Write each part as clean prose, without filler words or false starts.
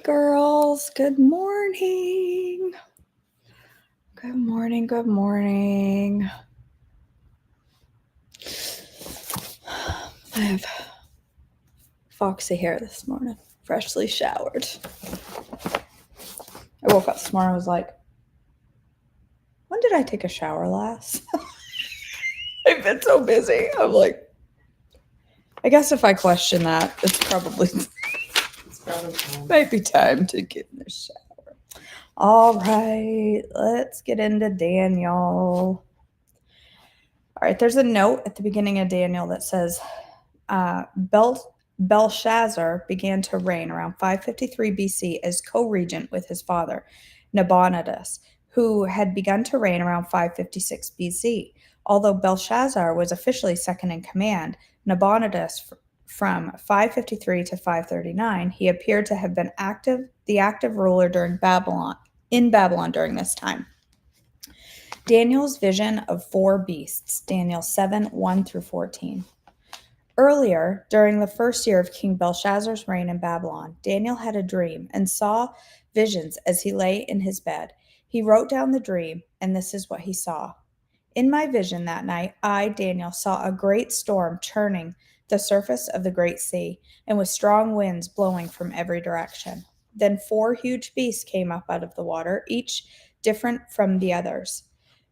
girls. Good morning. Good morning. Good morning. I have foxy hair this morning, freshly showered. I woke up this morning, I was like, when did I take a shower last? I've been so busy. I'm like, I guess if I question that, it's probably might be time to get in the shower. All right, let's get into Daniel. All right, there's a note at the beginning of Daniel that says Belshazzar began to reign around 553 BC as co-regent with his father, Nabonidus, who had begun to reign around 556 BC. Although Belshazzar was officially second in command, Nabonidus from 553 to 539, he appeared to have been the active ruler in Babylon during this time. Daniel's vision of four beasts, Daniel 7, 1 through 14. Earlier, during the first year of King Belshazzar's reign in Babylon, Daniel had a dream and saw visions as he lay in his bed. He wrote down the dream, and this is what he saw. In my vision that night, I, Daniel, saw a great storm churning the surface of the great sea, and with strong winds blowing from every direction. Then four huge beasts came up out of the water, each different from the others.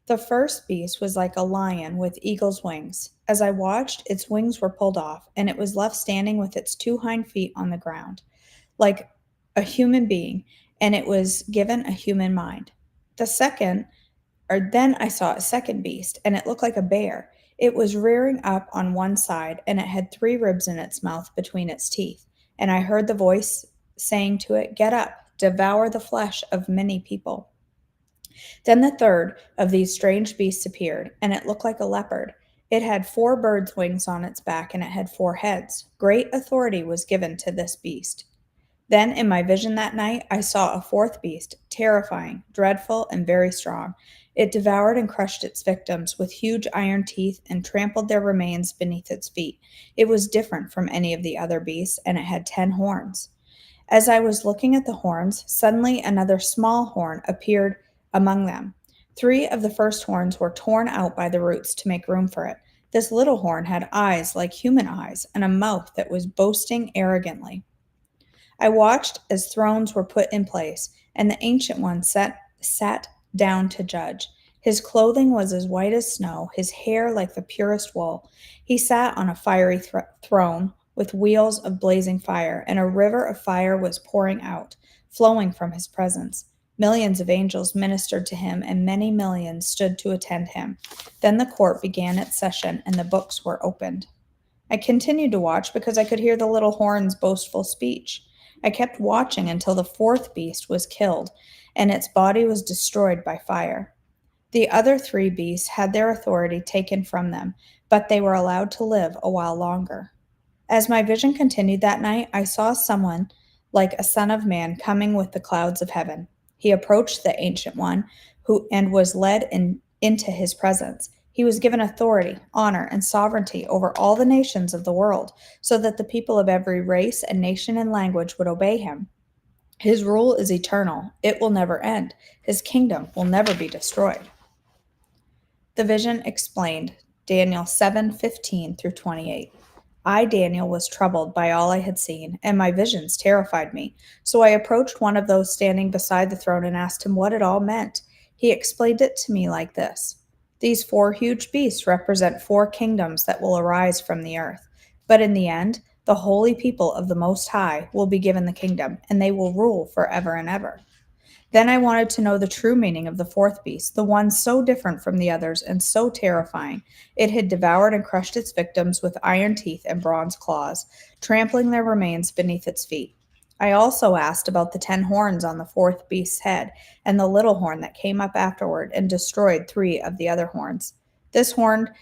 The first beast was like a lion with eagle's wings. As I watched, its wings were pulled off, and it was left standing with its two hind feet on the ground, like a human being, and it was given a human mind. Then I saw a second beast, and it looked like a bear. It was rearing up on one side, and it had three ribs in its mouth between its teeth. And I heard the voice saying to it, "Get up, devour the flesh of many people." Then the third of these strange beasts appeared, and it looked like a leopard. It had four birds' wings on its back, and it had four heads. Great authority was given to this beast. Then in my vision that night, I saw a fourth beast, terrifying, dreadful, and very strong. It devoured and crushed its victims with huge iron teeth and trampled their remains beneath its feet. It was different from any of the other beasts, and it had 10 horns. As I was looking at the horns, suddenly another small horn appeared among them. Three of the first horns were torn out by the roots to make room for it. This little horn had eyes like human eyes and a mouth that was boasting arrogantly. I watched as thrones were put in place, and the Ancient One sat down to judge. His clothing was as white as snow, his hair like the purest wool. He sat on a fiery throne with wheels of blazing fire, and a river of fire was pouring out, flowing from his presence. Millions of angels ministered to him, and many millions stood to attend him. Then the court began its session, and the books were opened. I continued to watch because I could hear the little horn's boastful speech. I kept watching until the fourth beast was killed, and its body was destroyed by fire. The other three beasts had their authority taken from them, but they were allowed to live a while longer. As my vision continued that night, I saw someone like a son of man coming with the clouds of heaven. He approached the Ancient One and was led into his presence. He was given authority, honor, and sovereignty over all the nations of the world, so that the people of every race and nation and language would obey him. His rule is eternal. It will never end. His kingdom will never be destroyed. The vision explained, Daniel 7:15 through 28. I, Daniel, was troubled by all I had seen, and my visions terrified me. So I approached one of those standing beside the throne and asked him what it all meant. He explained it to me like this. These four huge beasts represent four kingdoms that will arise from the earth. But in the end, the holy people of the Most High will be given the kingdom, and they will rule forever and ever. Then I wanted to know the true meaning of the fourth beast, the one so different from the others and so terrifying. It had devoured and crushed its victims with iron teeth and bronze claws, trampling their remains beneath its feet. I also asked about the 10 horns on the fourth beast's head and the little horn that came up afterward and destroyed 3 of the other horns. This horn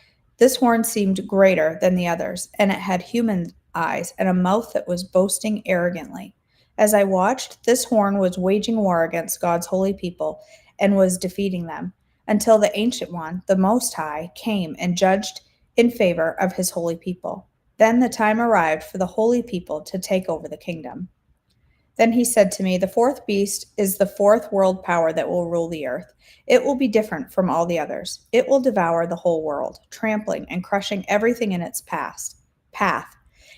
seemed greater than the others, and it had human eyes and a mouth that was boasting arrogantly. As I watched, this horn was waging war against God's holy people and was defeating them, until the Ancient One, the Most High, came and judged in favor of his holy people. Then the time arrived for the holy people to take over the kingdom. Then he said to me, "The fourth beast is the fourth world power that will rule the earth. It will be different from all the others. It will devour the whole world, trampling and crushing everything in its path.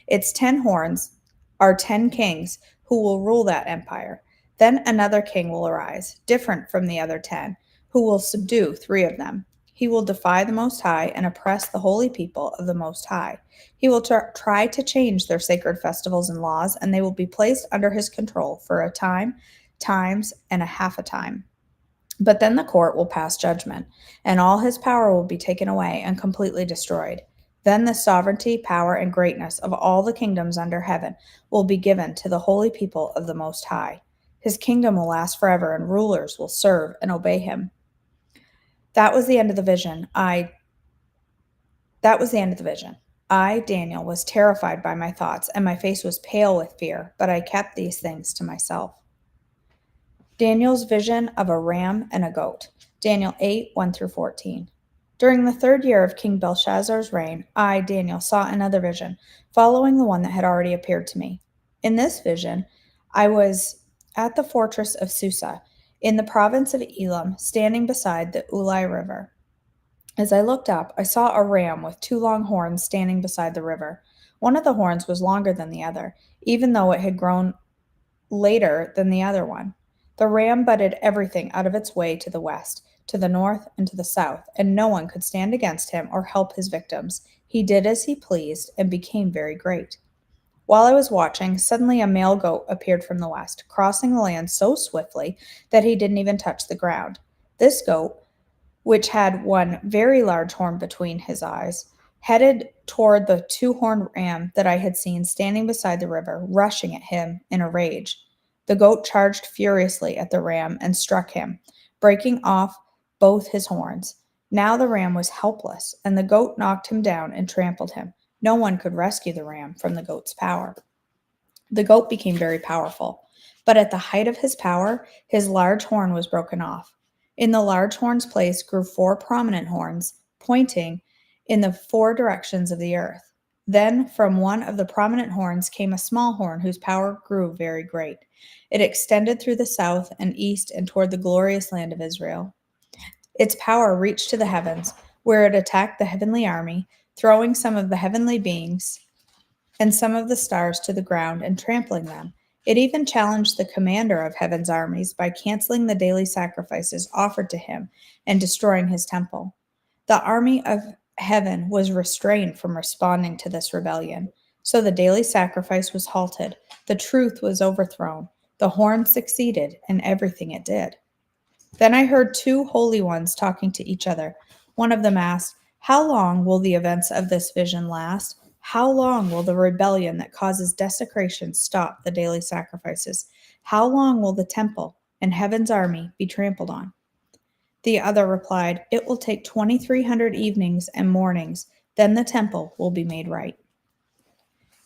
Its 10 horns are 10 kings who will rule that empire. Then another king will arise, different from the other 10, who will subdue 3 of them. He will defy the Most High and oppress the holy people of the Most High. He will try to change their sacred festivals and laws, and they will be placed under his control for a time, times, and a half a time. But then the court will pass judgment, and all his power will be taken away and completely destroyed. Then the sovereignty, power, and greatness of all the kingdoms under heaven will be given to the holy people of the Most High. His kingdom will last forever, and rulers will serve and obey him." That was the end of the vision. That was the end of the vision. I, Daniel, was terrified by my thoughts, and my face was pale with fear, but I kept these things to myself. Daniel's vision of a ram and a goat. Daniel 8, 1 through 14. During the 3rd year of King Belshazzar's reign, I, Daniel, saw another vision, following the one that had already appeared to me. In this vision, I was at the fortress of Susa, in the province of Elam, standing beside the Ulai River. As I looked up, I saw a ram with 2 long horns standing beside the river. One of the horns was longer than the other, even though it had grown later than the other one. The ram butted everything out of its way to the west, to the north, and to the south, and no one could stand against him or help his victims. He did as he pleased and became very great. While I was watching, suddenly a male goat appeared from the west, crossing the land so swiftly that he didn't even touch the ground. This goat, which had one very large horn between his eyes, headed toward the 2-horned ram that I had seen standing beside the river, rushing at him in a rage. The goat charged furiously at the ram and struck him, breaking off both his horns. Now the ram was helpless, and the goat knocked him down and trampled him. No one could rescue the ram from the goat's power. The goat became very powerful, but at the height of his power, his large horn was broken off. In the large horn's place grew 4 prominent horns, pointing in the 4 directions of the earth. Then from one of the prominent horns came a small horn whose power grew very great. It extended through the south and east and toward the glorious land of Israel. Its power reached to the heavens, where it attacked the heavenly army, throwing some of the heavenly beings and some of the stars to the ground and trampling them. It even challenged the commander of heaven's armies by canceling the daily sacrifices offered to him and destroying his temple. The army of heaven was restrained from responding to this rebellion, so the daily sacrifice was halted, the truth was overthrown, the horn succeeded in everything it did. Then I heard 2 holy ones talking to each other. One of them asked, "How long will the events of this vision last? How long will the rebellion that causes desecration stop the daily sacrifices? How long will the temple and heaven's army be trampled on?" The other replied, "It will take 2,300 evenings and mornings. Then the temple will be made right."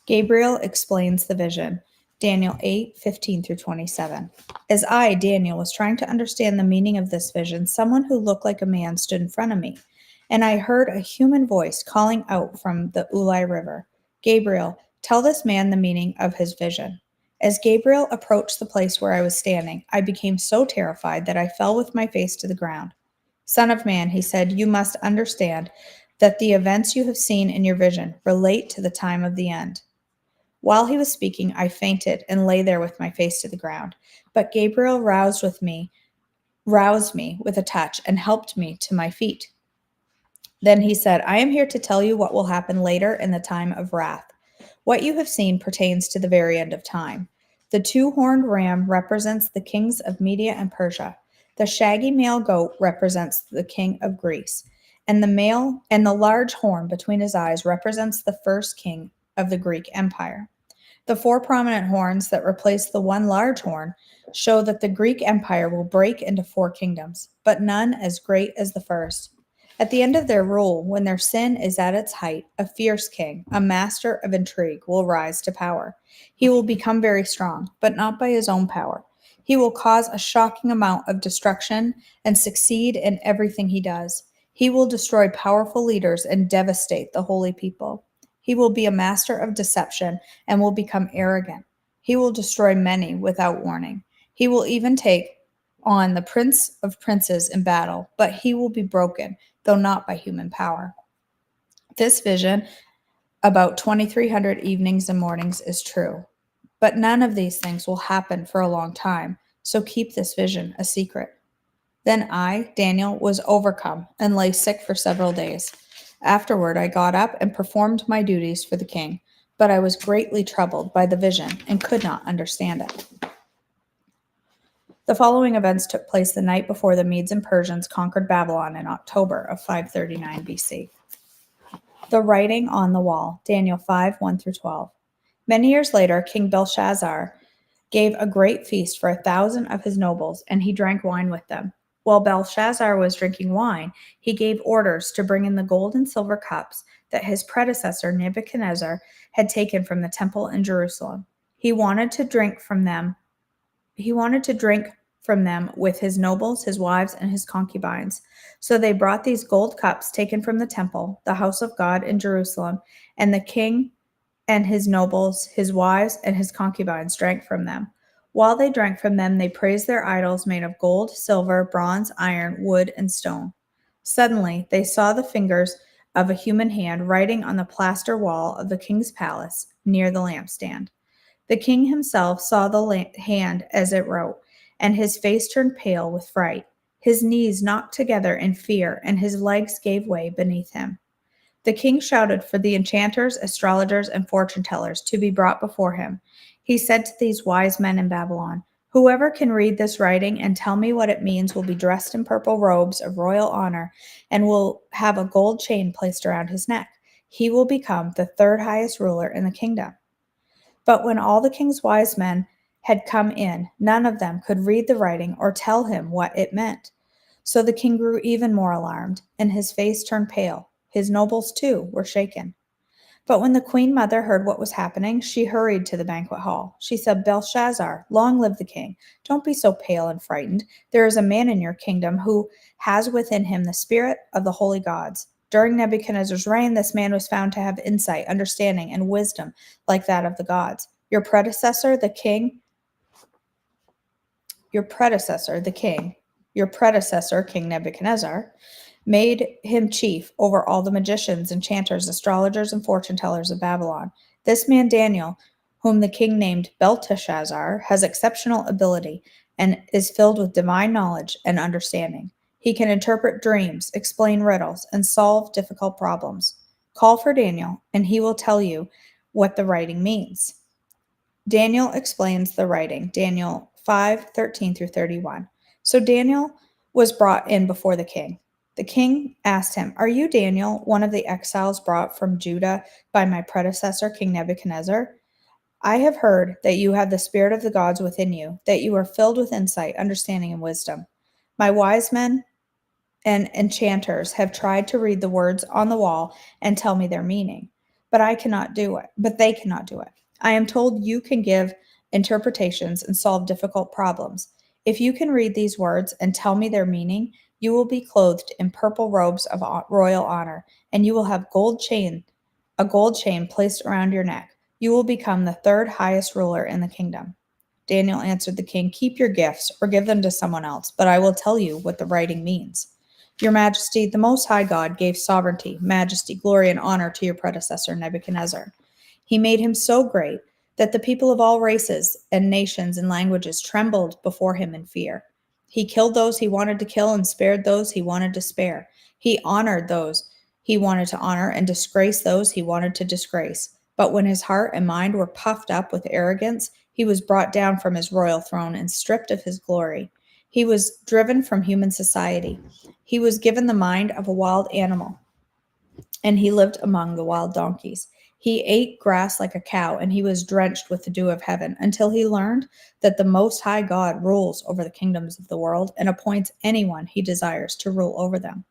Gabriel explains the vision. Daniel 8, 15 through 27. As I, Daniel, was trying to understand the meaning of this vision, someone who looked like a man stood in front of me, and I heard a human voice calling out from the Ulai River, "Gabriel, tell this man the meaning of his vision." As Gabriel approached the place where I was standing, I became so terrified that I fell with my face to the ground. "Son of man," he said, "you must understand that the events you have seen in your vision relate to the time of the end." While he was speaking, I fainted and lay there with my face to the ground. But Gabriel roused me with a touch and helped me to my feet. Then he said, "I am here to tell you what will happen later in the time of wrath. What you have seen pertains to the very end of time. The 2-horned ram represents the kings of Media and Persia. The shaggy male goat represents the king of Greece, and the large horn between his eyes represents the first king of the Greek Empire. The 4 prominent horns that replace the one large horn show that the Greek Empire will break into 4 kingdoms, but none as great as the first. At the end of their rule, when their sin is at its height, a fierce king, a master of intrigue, will rise to power. He will become very strong, but not by his own power. He will cause a shocking amount of destruction and succeed in everything he does. He will destroy powerful leaders and devastate the holy people. He will be a master of deception and will become arrogant. He will destroy many without warning. He will even take on the prince of princes in battle, but he will be broken, though not by human power. This vision, about 2,300 evenings and mornings, is true. But none of these things will happen for a long time, so keep this vision a secret. Then I, Daniel, was overcome and lay sick for several days. Afterward, I got up and performed my duties for the king, but I was greatly troubled by the vision and could not understand it. The following events took place the night before the Medes and Persians conquered Babylon in October of 539 BC. The writing on the wall, Daniel 5, 1-12. Many years later, King Belshazzar gave a great feast for 1,000 of his nobles, and he drank wine with them. While Belshazzar was drinking wine, he gave orders to bring in the gold and silver cups that his predecessor Nebuchadnezzar had taken from the temple in Jerusalem. He wanted to drink from them with his nobles, his wives, and his concubines. So they brought these gold cups taken from the temple, the house of God in Jerusalem, and the king and his nobles, his wives, and his concubines drank from them. While they drank from them, they praised their idols made of gold, silver, bronze, iron, wood, and stone. Suddenly, they saw the fingers of a human hand writing on the plaster wall of the king's palace near the lampstand. The king himself saw the hand as it wrote, and his face turned pale with fright. His knees knocked together in fear, and his legs gave way beneath him. The king shouted for the enchanters, astrologers, and fortune tellers to be brought before him. He said to these wise men in Babylon, "Whoever can read this writing and tell me what it means will be dressed in purple robes of royal honor and will have a gold chain placed around his neck. He will become the third highest ruler in the kingdom." But when all the king's wise men had come in, none of them could read the writing or tell him what it meant. So the king grew even more alarmed, and his face turned pale. His nobles, too, were shaken. But when the queen mother heard what was happening, she hurried to the banquet hall. She said, "Belshazzar, long live the king. Don't be so pale and frightened. There is a man in your kingdom who has within him the spirit of the holy gods. During Nebuchadnezzar's reign, this man was found to have insight, understanding, and wisdom like that of the gods. Your predecessor, King Nebuchadnezzar, made him chief over all the magicians, enchanters, astrologers, and fortune tellers of Babylon. This man Daniel, whom the king named Belteshazzar, has exceptional ability and is filled with divine knowledge and understanding. He can interpret dreams, explain riddles, and solve difficult problems. Call for Daniel, and he will tell you what the writing means." Daniel explains the writing, Daniel 5:13-31. So Daniel was brought in before the king. The king asked him, "Are you Daniel, one of the exiles brought from Judah by my predecessor, King Nebuchadnezzar? I have heard that you have the spirit of the gods within you, that you are filled with insight, understanding, and wisdom. My wise men and enchanters have tried to read the words on the wall and tell me their meaning, but they cannot do it. I am told you can give interpretations and solve difficult problems. If you can read these words and tell me their meaning, you will be clothed in purple robes of royal honor, and you will have a gold chain placed around your neck. You will become the third highest ruler in the kingdom." Daniel answered the king, "Keep your gifts or give them to someone else, but I will tell you what the writing means. Your Majesty, the Most High God gave sovereignty, majesty, glory, and honor to your predecessor, Nebuchadnezzar. He made him so great that the people of all races and nations and languages trembled before him in fear. He killed those he wanted to kill and spared those he wanted to spare. He honored those he wanted to honor and disgraced those he wanted to disgrace. But when his heart and mind were puffed up with arrogance, he was brought down from his royal throne and stripped of his glory. He was driven from human society. He was given the mind of a wild animal, and he lived among the wild donkeys. He ate grass like a cow, and he was drenched with the dew of heaven, until he learned that the Most High God rules over the kingdoms of the world and appoints anyone he desires to rule over them.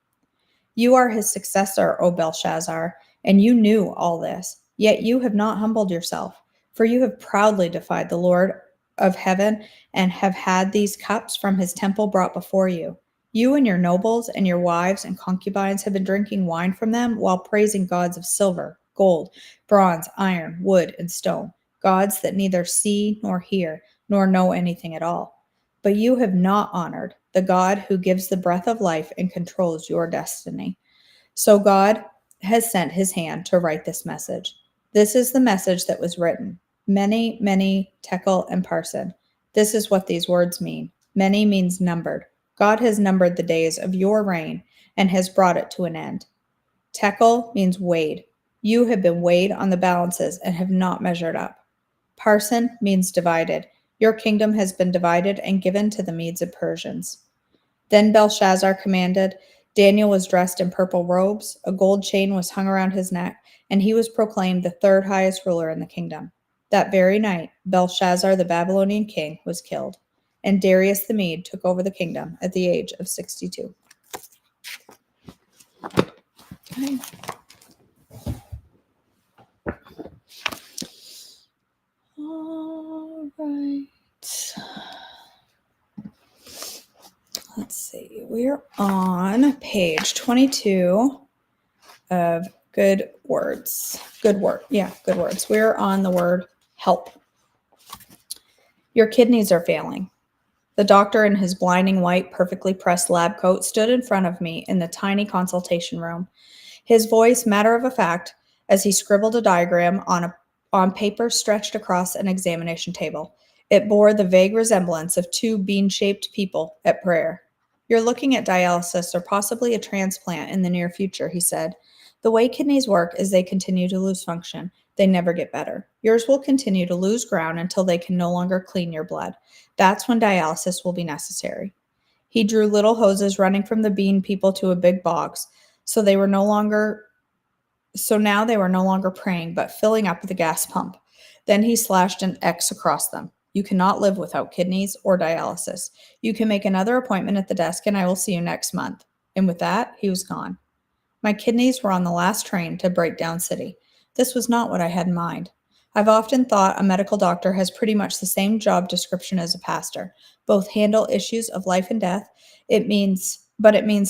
You are his successor, O Belshazzar, and you knew all this. Yet you have not humbled yourself, for you have proudly defied the Lord of heaven and have had these cups from his temple brought before you. You and your nobles and your wives and concubines have been drinking wine from them while praising gods of silver, gold, bronze, iron, wood, and stone. gods that neither see nor hear, nor know anything at all. But you have not honored the God who gives the breath of life and controls your destiny. So God has sent his hand to write this message. This is the message that was written. Many, many, Tekel and Parson. This is what these words mean. Many means numbered. God has numbered the days of your reign and has brought it to an end. Tekel means weighed. You have been weighed on the balances and have not measured up. Parson means divided. Your kingdom has been divided and given to the Medes and Persians. Then Belshazzar commanded. Daniel was dressed in purple robes, a gold chain was hung around his neck, and he was proclaimed the third highest ruler in the kingdom. That very night, Belshazzar, the Babylonian king, was killed, and Darius the Mede took over the kingdom at the age of 62. Okay. All right. Let's see. We're on page 22 of Good Words. Good Words. We're on the word help. Your kidneys are failing. The doctor in his blinding white, perfectly pressed lab coat stood in front of me in the tiny consultation room. His voice matter of fact as he scribbled a diagram on paper stretched across an examination table. It bore the vague resemblance of two bean-shaped people at prayer. You're looking at dialysis or possibly a transplant in the near future, he said. The way kidneys work is they continue to lose function. They never get better. Yours will continue to lose ground until they can no longer clean your blood. That's when dialysis will be necessary. He drew little hoses running from the bean people to a big box, so now they were no longer praying, but filling up the gas pump. Then he slashed an X across them. You cannot live without kidneys or dialysis. You can make another appointment at the desk and I will see you next month. And with that, he was gone. My kidneys were on the last train to Breakdown City. This was not what I had in mind. I've often thought a medical doctor has pretty much the same job description as a pastor. Both handle issues of life and death. It means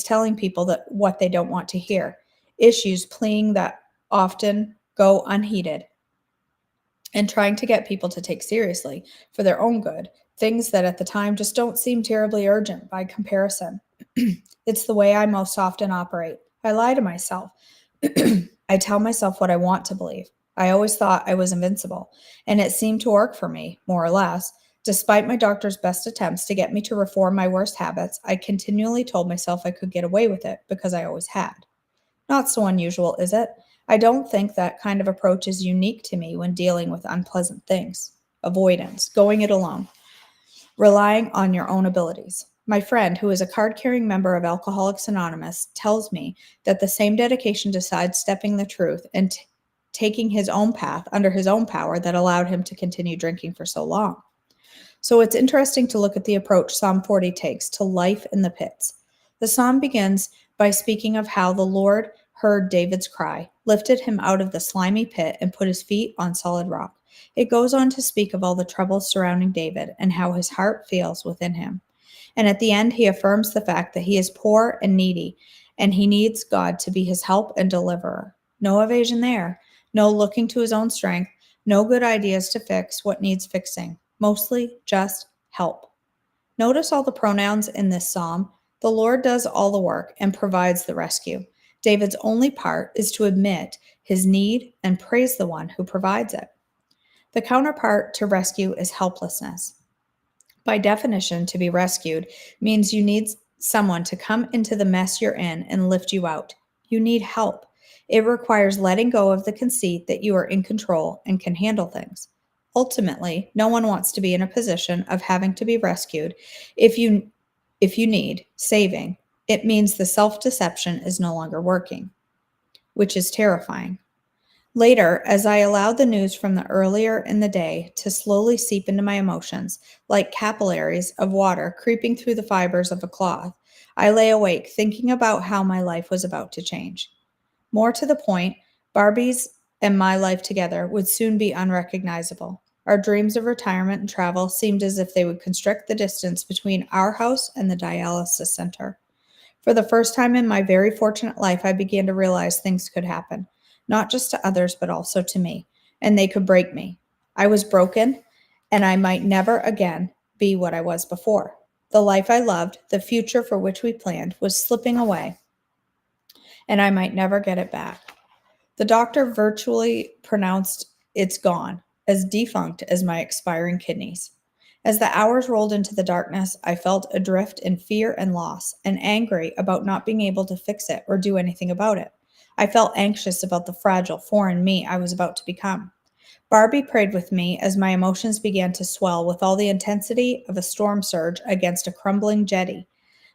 telling people that what they don't want to hear. Issues pleading that often go unheeded, and trying to get people to take seriously for their own good, things that at the time just don't seem terribly urgent by comparison. It's the way I most often operate. I lie to myself. I tell myself what I want to believe. I always thought I was invincible, and it seemed to work for me, more or less. Despite my doctor's best attempts to get me to reform my worst habits, I continually told myself I could get away with it because I always had. Not so unusual, is it? I don't think that kind of approach is unique to me when dealing with unpleasant things. Avoidance, going it alone, relying on your own abilities. My friend, who is a card-carrying member of Alcoholics Anonymous, tells me that the same dedication to sidestepping the truth and taking his own path under his own power that allowed him to continue drinking for so long. So it's interesting to look at the approach Psalm 40 takes to life in the pits. The psalm begins by speaking of how the Lord heard David's cry, lifted him out of the slimy pit, and put his feet on solid rock. It goes on to speak of all the troubles surrounding David and how his heart fails within him. And at the end, he affirms the fact that he is poor and needy, and he needs God to be his help and deliverer. No evasion there, no looking to his own strength, no good ideas to fix what needs fixing. Mostly just help. Notice all the pronouns in this psalm. The Lord does all the work and provides the rescue. David's only part is to admit his need and praise the one who provides it. The counterpart to rescue is helplessness. By definition, to be rescued means you need someone to come into the mess you're in and lift you out. You need help. It requires letting go of the conceit that you are in control and can handle things. Ultimately, no one wants to be in a position of having to be rescued. If you need saving, it means the self-deception is no longer working, which is terrifying. Later, as I allowed the news from the earlier in the day to slowly seep into my emotions, like capillaries of water creeping through the fibers of a cloth, I lay awake thinking about how my life was about to change. More to the point, Barbie's and my life together would soon be unrecognizable. Our dreams of retirement and travel seemed as if they would constrict the distance between our house and the dialysis center. For the first time in my very fortunate life, I began to realize things could happen, not just to others, but also to me, and they could break me. I was broken, and I might never again be what I was before. The life I loved, the future for which we planned, was slipping away, and I might never get it back. The doctor virtually pronounced it's gone, as defunct as my expiring kidneys. As the hours rolled into the darkness, I felt adrift in fear and loss, and angry about not being able to fix it or do anything about it. I felt anxious about the fragile, foreign me I was about to become. Barbie prayed with me as my emotions began to swell with all the intensity of a storm surge against a crumbling jetty.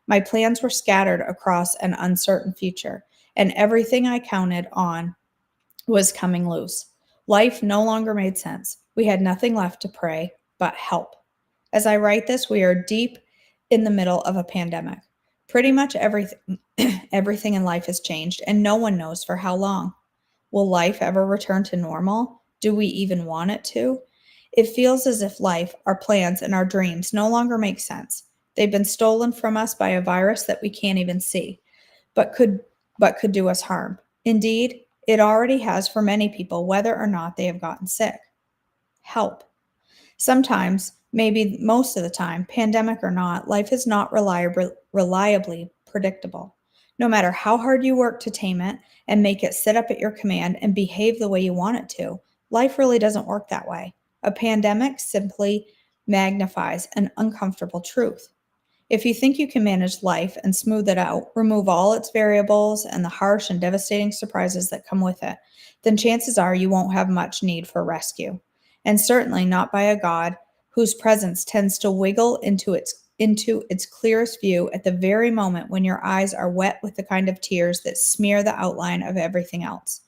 My plans were scattered across an uncertain future, and everything I counted on was coming loose. Life no longer made sense. We had nothing left to pray but help. As I write this, we are deep in the middle of a pandemic. Pretty much everything everything in life has changed, and no one knows for how long. Will life ever return to normal? Do we even want it to? It feels as if life, our plans, and our dreams no longer make sense. They've been stolen from us by a virus that we can't even see, but could do us harm. Indeed, it already has for many people, whether or not they have gotten sick. Help. Sometimes, maybe most of the time, pandemic or not, life is not reliably predictable. No matter how hard you work to tame it and make it sit up at your command and behave the way you want it to, life really doesn't work that way. A pandemic simply magnifies an uncomfortable truth. If you think you can manage life and smooth it out, remove all its variables and the harsh and devastating surprises that come with it, then chances are you won't have much need for rescue. And certainly not by a God whose presence tends to wiggle into its clearest view at the very moment when your eyes are wet with the kind of tears that smear the outline of everything else.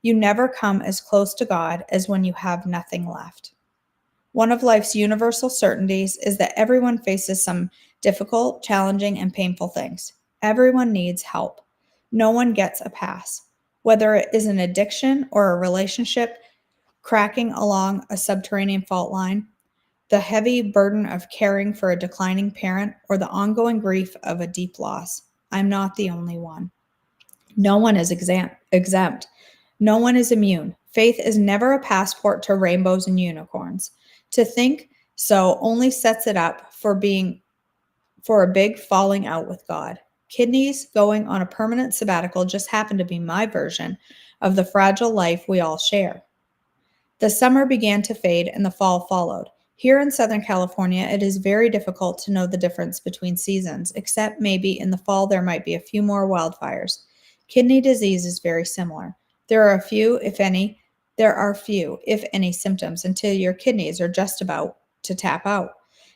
You never come as close to God as when you have nothing left. One of life's universal certainties is that everyone faces some difficult, challenging, and painful things. Everyone needs help. No one gets a pass. Whether it is an addiction or a relationship cracking along a subterranean fault line, the heavy burden of caring for a declining parent, or the ongoing grief of a deep loss, I'm not the only one. No one is exempt. No one is immune. Faith is never a passport to rainbows and unicorns. To think so only sets it up for a big falling out with God. Kidneys going on a permanent sabbatical just happened to be my version of the fragile life we all share. The summer began to fade and the fall followed. Here in Southern California, it is very difficult to know the difference between seasons, except maybe in the fall there might be a few more wildfires. Kidney disease is very similar. There are few, if any, symptoms until your kidneys are just about to tap out.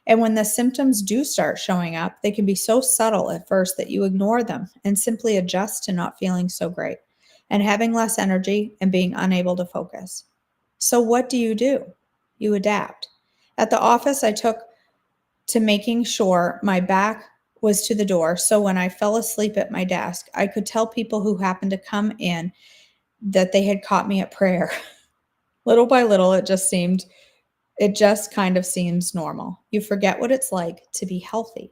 And when the symptoms do start showing up, they can be so subtle at first that you ignore them and simply adjust to not feeling so great and having less energy and being unable to focus. So what do? You adapt. At the office, I took to making sure my back was to the door, so when I fell asleep at my desk, I could tell people who happened to come in that they had caught me at prayer. Little by little, it just kind of seems normal. You forget what it's like to be healthy.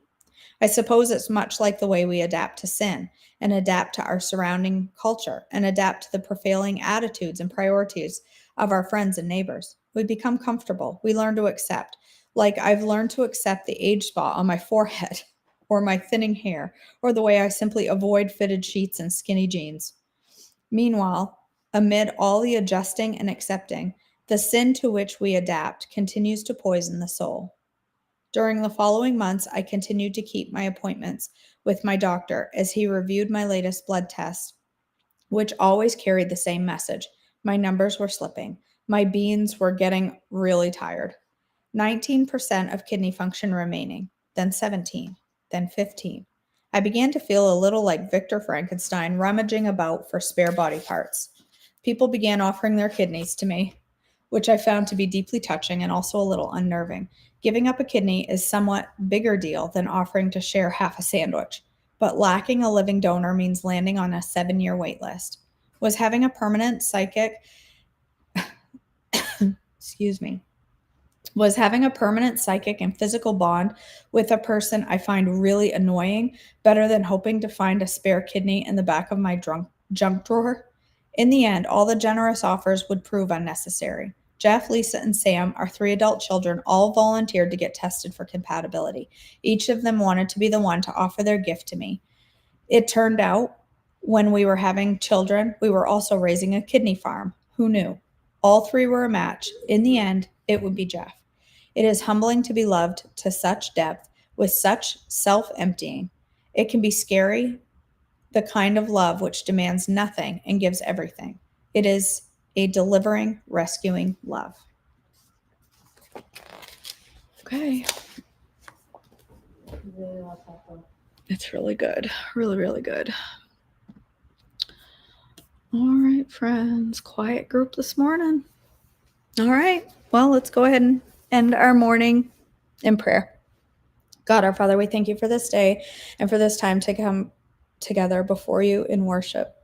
I suppose it's much like the way we adapt to sin and adapt to our surrounding culture and adapt to the prevailing attitudes and priorities of our friends and neighbors. We become comfortable. We learn to accept. Like I've learned to accept the age spot on my forehead or my thinning hair or the way I simply avoid fitted sheets and skinny jeans. Meanwhile, amid all the adjusting and accepting, the sin to which we adapt continues to poison the soul. During the following months, I continued to keep my appointments with my doctor as he reviewed my latest blood tests, which always carried the same message. My numbers were slipping. My beans were getting really tired. 19% of kidney function remaining, then 17, then 15. I began to feel a little like Victor Frankenstein rummaging about for spare body parts. People began offering their kidneys to me, which I found to be deeply touching and also a little unnerving. Giving up a kidney is somewhat bigger deal than offering to share half a sandwich, but lacking a living donor means landing on a 7-year wait list. Was having a permanent psychic excuse me, was having a permanent psychic and physical bond with a person I find really annoying better than hoping to find a spare kidney in the back of my junk drawer? In the end, all the generous offers would prove unnecessary. Jeff, Lisa, and Sam, our 3 adult children, all volunteered to get tested for compatibility. Each of them wanted to be the one to offer their gift to me. It turned out when we were having children, we were also raising a kidney farm. Who knew? All 3 were a match. In the end, it would be Jeff. It is humbling to be loved to such depth with such self emptying. It can be scary, the kind of love which demands nothing and gives everything. It is a delivering, rescuing love. Okay. Really love that book. It's really good. Really, really good. All right, friends. Quiet group this morning. All right. Well, let's go ahead and end our morning in prayer. God, our Father, we thank you for this day and for this time to come together before you in worship.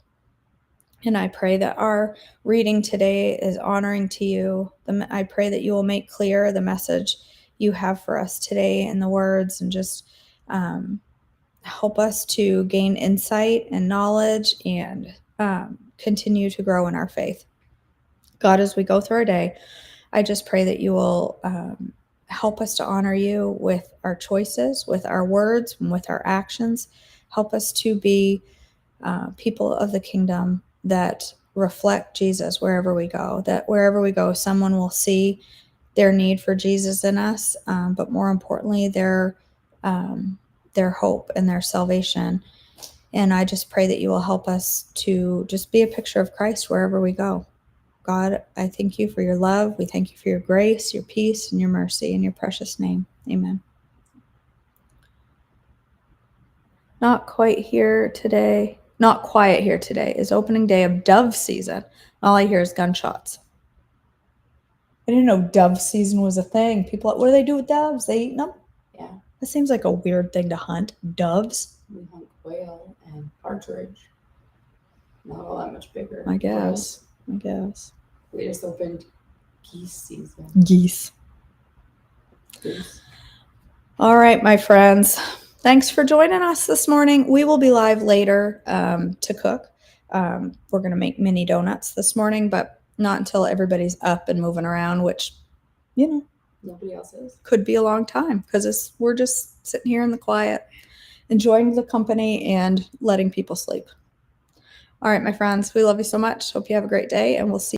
And I pray that our reading today is honoring to you. I pray that you will make clear the message you have for us today in the words, and just help us to gain insight and knowledge and continue to grow in our faith. God, as we go through our day, I just pray that you will help us to honor you with our choices, with our words, and with our actions. Help us to be people of the kingdom that reflect Jesus wherever we go, that wherever we go, someone will see their need for Jesus in us, but more importantly, their hope and their salvation. And I just pray that you will help us to just be a picture of Christ wherever we go. God, I thank you for your love. We thank you for your grace, your peace, and your mercy. In your precious name, amen. Not quiet here today is opening day of dove season. All I hear is gunshots. I didn't know dove season was a thing. People, what do they do with doves? They eat them? Yeah. That seems like a weird thing to hunt. Doves? We hunt quail and partridge. Not all that much bigger. I guess. We just opened geese season. Geese. Goose. All right, my friends. Thanks for joining us this morning. We will be live later to cook. We're going to make mini donuts this morning, but not until everybody's up and moving around, which, Nobody else is. Could be a long time because we're just sitting here in the quiet, enjoying the company and letting people sleep. All right, my friends, we love you so much. Hope you have a great day, and we'll see you.